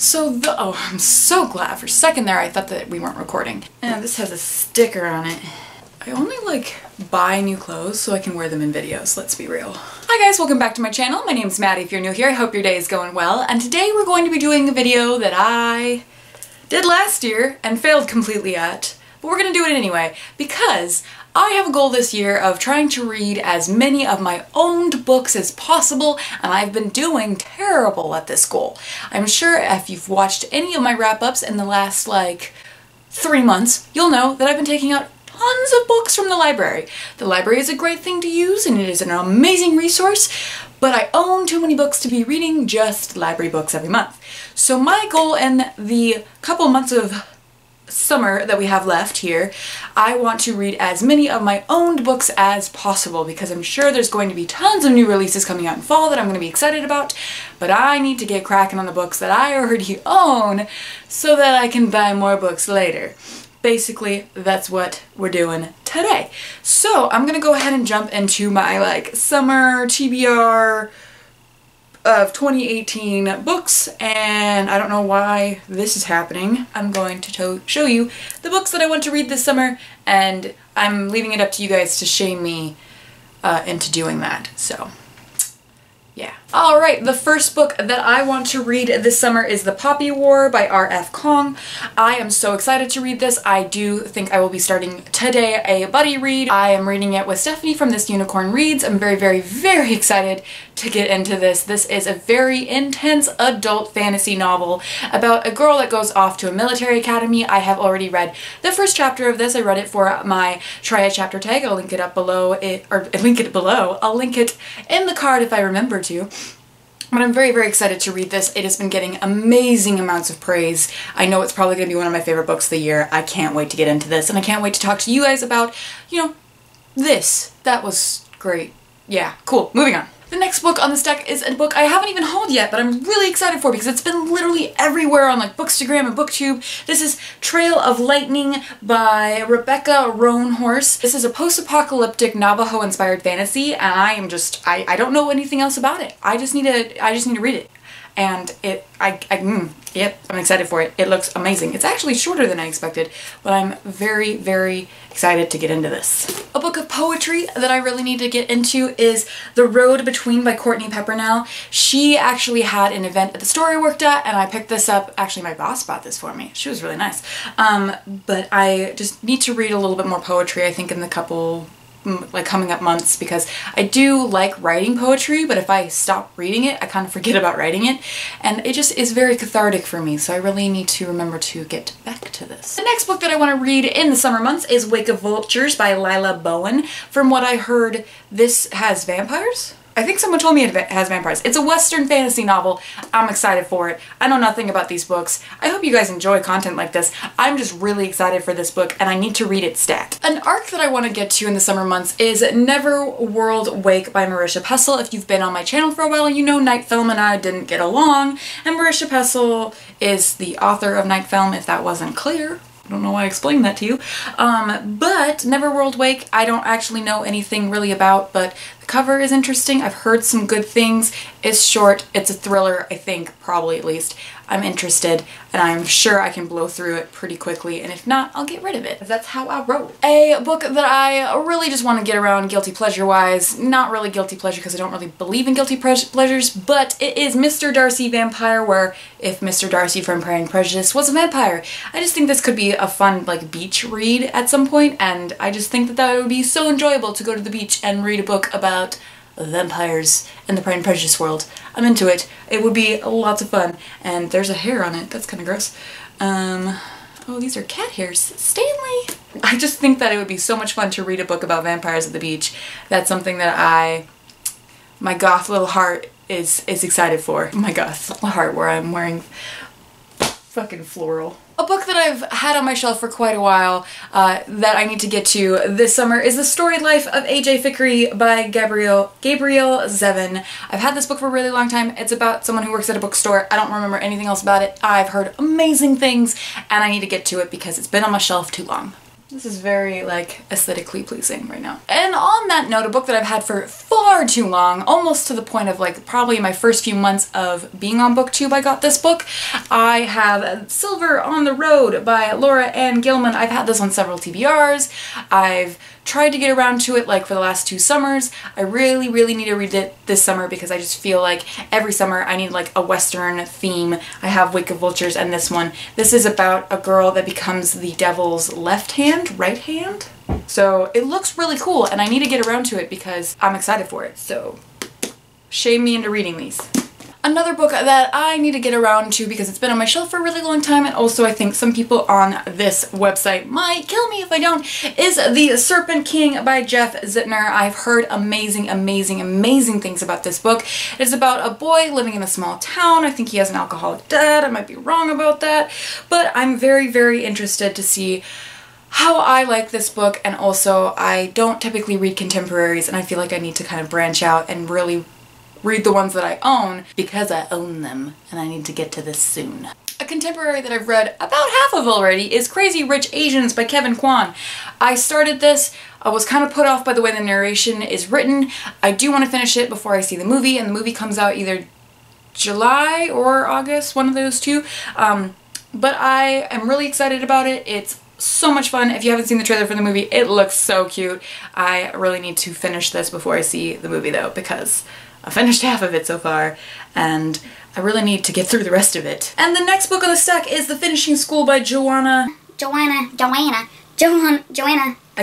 Oh, I'm so glad. For a second there I thought that we weren't recording. And this has a sticker on it. I only buy new clothes so I can wear them in videos, let's be real. Hi guys, welcome back to my channel. My name's Maddie if you're new here. I hope your day is going well. And today we're going to be doing a video that I did last year and failed completely at. But we're gonna do it anyway because I have a goal this year of trying to read as many of my owned books as possible, and I've been doing terrible at this goal. I'm sure if you've watched any of my wrap-ups in the last 3 months, you'll know that I've been taking out tons of books from the library. The library is a great thing to use and it is an amazing resource, but I own too many books to be reading just library books every month. So my goal in the couple months of summer that we have left here, I want to read as many of my owned books as possible because I'm sure there's going to be tons of new releases coming out in fall that I'm going to be excited about, but I need to get cracking on the books that I already own so that I can buy more books later. Basically, that's what we're doing today. So I'm gonna go ahead and jump into my summer TBR of 2018 books, and I don't know why this is happening. I'm going to show you the books that I want to read this summer, and I'm leaving it up to you guys to shame me into doing that, so yeah. Alright, the first book that I want to read this summer is The Poppy War by R.F. Kuang. I am so excited to read this. I do think I will be starting today a buddy read. I am reading it with Stephanie from This Unicorn Reads. I'm very, very, very excited to get into this. This is a very intense adult fantasy novel about a girl that goes off to a military academy. I have already read the first chapter of this. I read it for my try a chapter tag. I'll link it up below, I'll link it in the card if I remember to. But I'm very, very excited to read this. It has been getting amazing amounts of praise. I know it's probably going to be one of my favorite books of the year. I can't wait to get into this, and I can't wait to talk to you guys about, this. That was great. Yeah, cool. Moving on. The next book on the stack is a book I haven't even hauled yet, but I'm really excited for because it's been literally everywhere on Bookstagram and BookTube. This is Trail of Lightning by Rebecca Roanhorse. This is a post-apocalyptic Navajo-inspired fantasy, and I don't know anything else about it. I just need to read it. And yep, I'm excited for it. It looks amazing. It's actually shorter than I expected, but I'm very, very excited to get into this. A book of poetry that I really need to get into is The Road Between by Courtney Peppernell. She actually had an event at the store I worked at, and I picked this up. Actually, my boss bought this for me. She was really nice. But I just need to read a little bit more poetry, I think, in the couple coming up months, because I do like writing poetry, but if I stop reading it, I kind of forget about writing it, and it just is very cathartic for me, so I really need to remember to get back to this. The next book that I want to read in the summer months is Wake of Vultures by Lila Bowen. From what I heard, this has vampires? I think someone told me it has vampires. It's a Western fantasy novel. I'm excited for it. I know nothing about these books. I hope you guys enjoy content like this. I'm just really excited for this book, and I need to read it stat. An arc that I want to get to in the summer months is Neverworld Wake by Marisha Pessl. If you've been on my channel for a while, you know Night Film and I didn't get along, and Marisha Pessl is the author of Night Film, if that wasn't clear. I don't know why I explained that to you. But Neverworld Wake, I don't actually know anything really about, but the cover is interesting. I've heard some good things. It's short. It's a thriller, I think, probably at least. I'm interested, and I'm sure I can blow through it pretty quickly, and if not, I'll get rid of it. That's how I roll. A book that I really just want to get around guilty pleasure-wise, not really guilty pleasure because I don't really believe in guilty pleasures, but it is Mr. Darcy Vampire, where if Mr. Darcy from Pride and Prejudice was a vampire. I just think this could be a fun, beach read at some point, and I just think that it would be so enjoyable to go to the beach and read a book about vampires in the Pride and Prejudice world. I'm into it. It would be lots of fun. And there's a hair on it. That's kind of gross. Oh, these are cat hairs. Stanley! I just think that it would be so much fun to read a book about vampires at the beach. That's something that my goth little heart is excited for. My goth little heart where I'm wearing fucking floral. A book that I've had on my shelf for quite a while that I need to get to this summer is The Storied Life of A.J. Fikry by Gabrielle Zevin. I've had this book for a really long time. It's about someone who works at a bookstore. I don't remember anything else about it. I've heard amazing things, and I need to get to it because it's been on my shelf too long. This is very, like, aesthetically pleasing right now. And on that note, a book that I've had for far too long, almost to the point of, like, probably my first few months of being on BookTube, I got this book. I have Silver on the Road by Laura Ann Gilman. I've had this on several TBRs. I've tried to get around to it, like, for the last 2 summers. I really, really need to read it this summer because I just feel like every summer I need, like, a Western theme. I have Wake of Vultures and this one. This is about a girl that becomes the devil's left hand, right hand? So it looks really cool and I need to get around to it because I'm excited for it. So shame me into reading these. Another book that I need to get around to because it's been on my shelf for a really long time, and also I think some people on this website might kill me if I don't, is The Serpent King by Jeff Zittner. I've heard amazing, amazing, amazing things about this book. It's about a boy living in a small town. I think he has an alcoholic dad. I might be wrong about that, but I'm very, very interested to see how I like this book, and also I don't typically read contemporaries and I feel like I need to kind of branch out and really read the ones that I own because I own them and I need to get to this soon. A contemporary that I've read about half of already is Crazy Rich Asians by Kevin Kwan. I started this, I was kind of put off by the way the narration is written. I do want to finish it before I see the movie, and the movie comes out either July or August, one of those two. But I am really excited about it. It's so much fun. If you haven't seen the trailer for the movie, it looks so cute. I really need to finish this before I see the movie though, because I finished half of it so far, and I really need to get through the rest of it. And the next book on the stack is The Finishing School by Joanna. I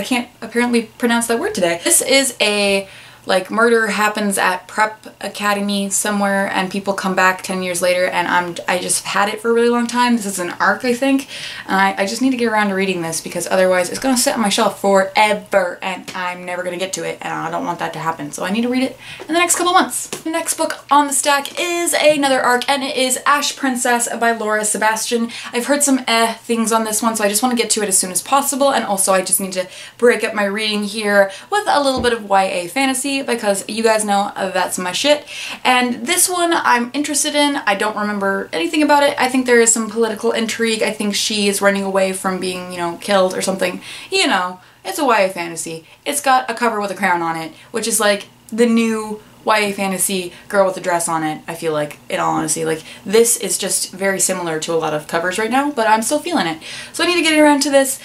can't apparently pronounce that word today. This is a, like, murder happens at prep academy somewhere and people come back 10 years later, and I just had it for a really long time. This is an arc, I think, and I just need to get around to reading this because otherwise it's gonna sit on my shelf forever and I'm never gonna get to it, and I don't want that to happen. So I need to read it in the next couple months. The next book on the stack is another arc, and it is Ash Princess by Laura Sebastian. I've heard some things on this one, so I just want to get to it as soon as possible, and also I just need to break up my reading here with a little bit of YA fantasy because you guys know that's my shit. And this one I'm interested in. I don't remember anything about it. I think there is some political intrigue. I think she is running away from being, you know, killed or something. You know, it's a YA fantasy. It's got a cover with a crown on it, which is like the new YA fantasy girl with a dress on it, I feel like, in all honesty. Like, this is just very similar to a lot of covers right now, but I'm still feeling it. So I need to get around to this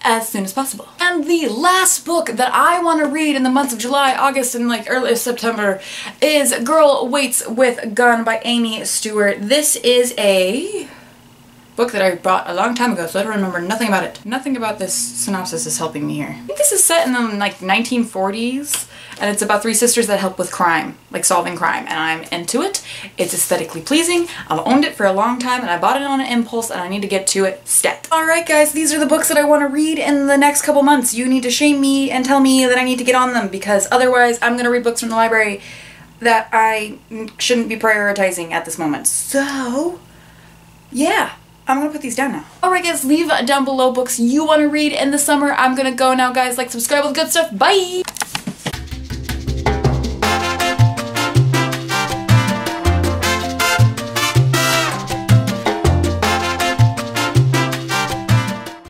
as soon as possible. And the last book that I want to read in the months of July, August, and like early September is Girl Waits with Gun by Amy Stewart. This is a book that I bought a long time ago, so I don't remember nothing about it. Nothing about this synopsis is helping me here. I think this is set in the like 1940s, and it's about 3 sisters that help with crime, like solving crime, and I'm into it. It's aesthetically pleasing. I've owned it for a long time, and I bought it on an impulse, and I need to get to it stat. Alright guys, these are the books that I want to read in the next couple months. You need to shame me and tell me that I need to get on them, because otherwise I'm gonna read books from the library that I shouldn't be prioritizing at this moment. So, yeah. I'm gonna put these down now. Alright guys, leave down below books you want to read in the summer. I'm gonna go now guys. Like, subscribe, all the good stuff. Bye!